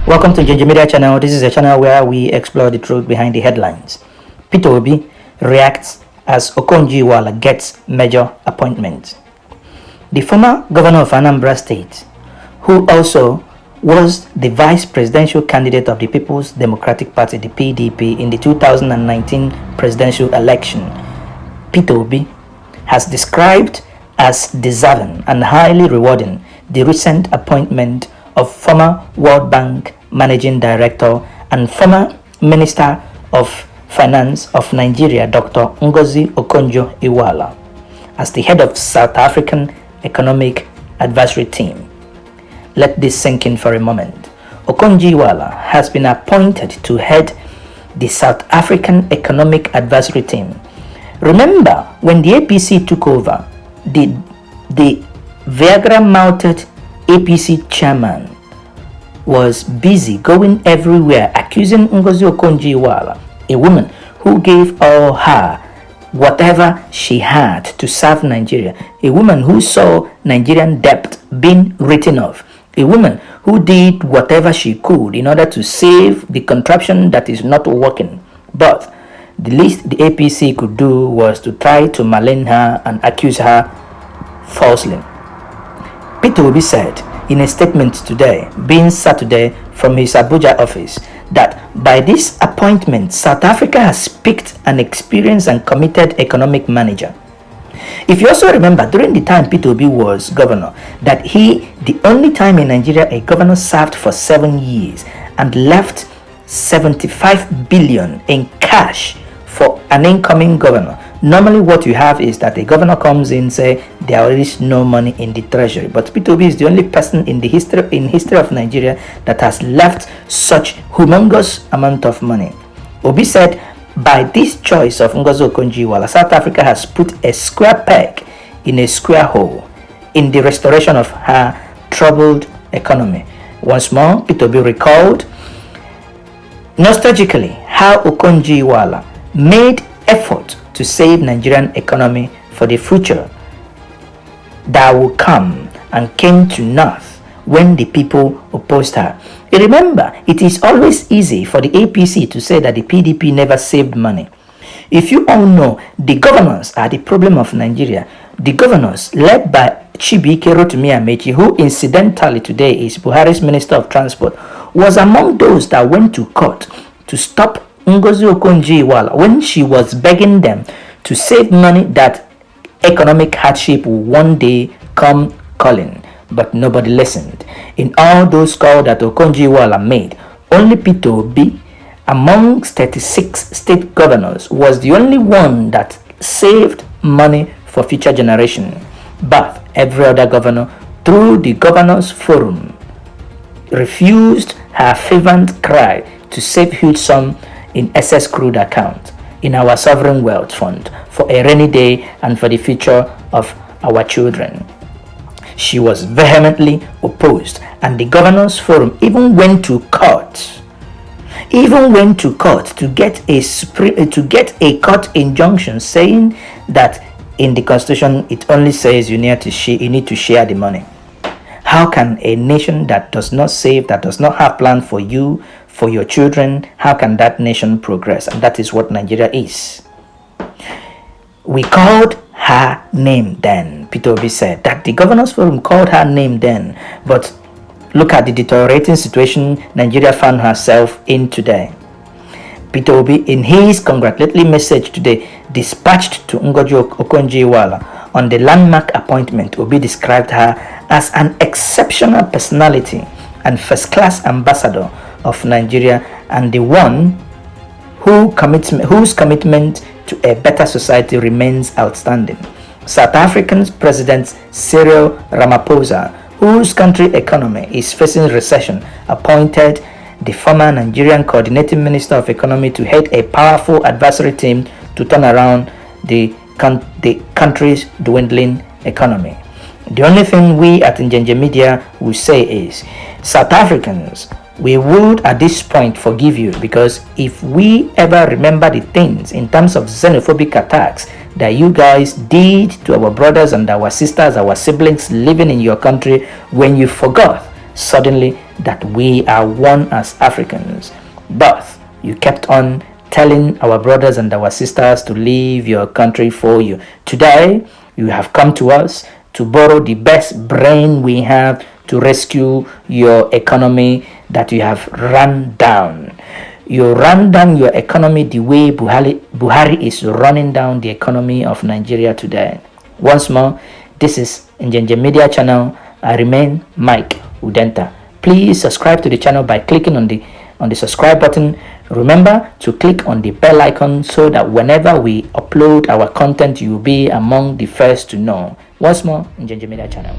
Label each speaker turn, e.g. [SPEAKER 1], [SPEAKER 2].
[SPEAKER 1] Welcome to Ginger Media channel. This is a channel where we explore the truth behind the headlines. Peter Obi reacts as Okonjo-Iweala gets major appointment. The former governor of Anambra State, who also was the vice presidential candidate of the People's Democratic Party, the PDP, in the 2019 presidential election, Peter Obi, has described as deserving and highly rewarding the recent appointment of former World Bank Managing Director and former Minister of Finance of Nigeria, Dr. Ngozi Okonjo-Iweala, as the head of South African Economic Advisory Team. Let this sink in for a moment. Okonjo-Iweala has been appointed to head the South African Economic Advisory Team. Remember, when the APC took over, the Viagra-mounted APC chairman was busy going everywhere accusing Ngozi Okonjo-Iweala, a woman who gave all her whatever she had to serve Nigeria, a woman who saw Nigerian debt being written off, a woman who did whatever she could in order to save the contraption that is not working. But the least the APC could do was to try to malign her and accuse her falsely. Peter Obi said in a statement today, being Saturday, from his Abuja office, that by this appointment, South Africa has picked an experienced and committed economic manager. If you also remember, during the time Peter Obi was governor, that the only time in Nigeria a governor served for 7 years and left 75 billion in cash for an incoming governor. Normally what you have is that a governor comes in, say there is no money in the treasury, but Peter Obi is the only person in the history of Nigeria that has left such humongous amount of money. Obi said, by this choice of Ngozi Okonjo-Iweala, South Africa has put a square peg in a square hole in the restoration of her troubled economy. Once more, Peter Obi recalled nostalgically how Okonjo-Iweala made effort to save Nigerian economy for the future that will come, and came to naught when the people opposed her. Remember, it is always easy for the APC to say that the PDP never saved money. If you all know, the governors are the problem of Nigeria. The governors led by Chibuike Rotimi Amechi, who incidentally today is Buhari's Minister of Transport, was among those that went to court to stop Ngozi Okonjo-Iweala when she was begging them to save money that economic hardship will one day come calling. But nobody listened. In all those calls that Okonjo-Iweala made, only Peter Obi, amongst 36 state governors, was the only one that saved money for future generation. But every other governor, through the governors forum, refused her fervent cry to save huge sum in SS crude account in our sovereign wealth fund for a rainy day and for the future of our children. She was vehemently opposed, and the governors forum even went to court to get a court injunction saying that in the constitution it only says you need to share the money. How can a nation that does not save, that does not have plan for you, for your children, how can that nation progress? And that is what Nigeria is. We called her name then, Peter Obi said, that the governors forum called her name then, but look at the deteriorating situation Nigeria found herself in today. Peter Obi, in his congratulatory message today dispatched to Ngozi Okonjo-Iweala on the landmark appointment, Obi described her as an exceptional personality and first-class ambassador of Nigeria, and the one whose commitment to a better society remains outstanding. South Africa's President Cyril Ramaphosa, whose country economy is facing recession, appointed the former Nigerian Coordinating Minister of Economy to head a powerful advisory team to turn around the country's dwindling economy. The only thing we at Njenje Media will say is, South Africans, we would at this point forgive you, because if we ever remember the things in terms of xenophobic attacks that you guys did to our brothers and our sisters, our siblings living in your country, when you forgot, suddenly that we are one as Africans. But you kept on telling our brothers and our sisters to leave your country for you. Today, you have come to us to borrow the best brain we have to rescue your economy that you have run down. You run down your economy the way Buhari is running down the economy of Nigeria today. Once more, this is Njenje Media Channel. I remain Mike Udenta. Please subscribe to the channel by clicking on the subscribe button. Remember to click on the bell icon so that whenever we upload our content, you will be among the first to know. Once more, Njenje Media Channel.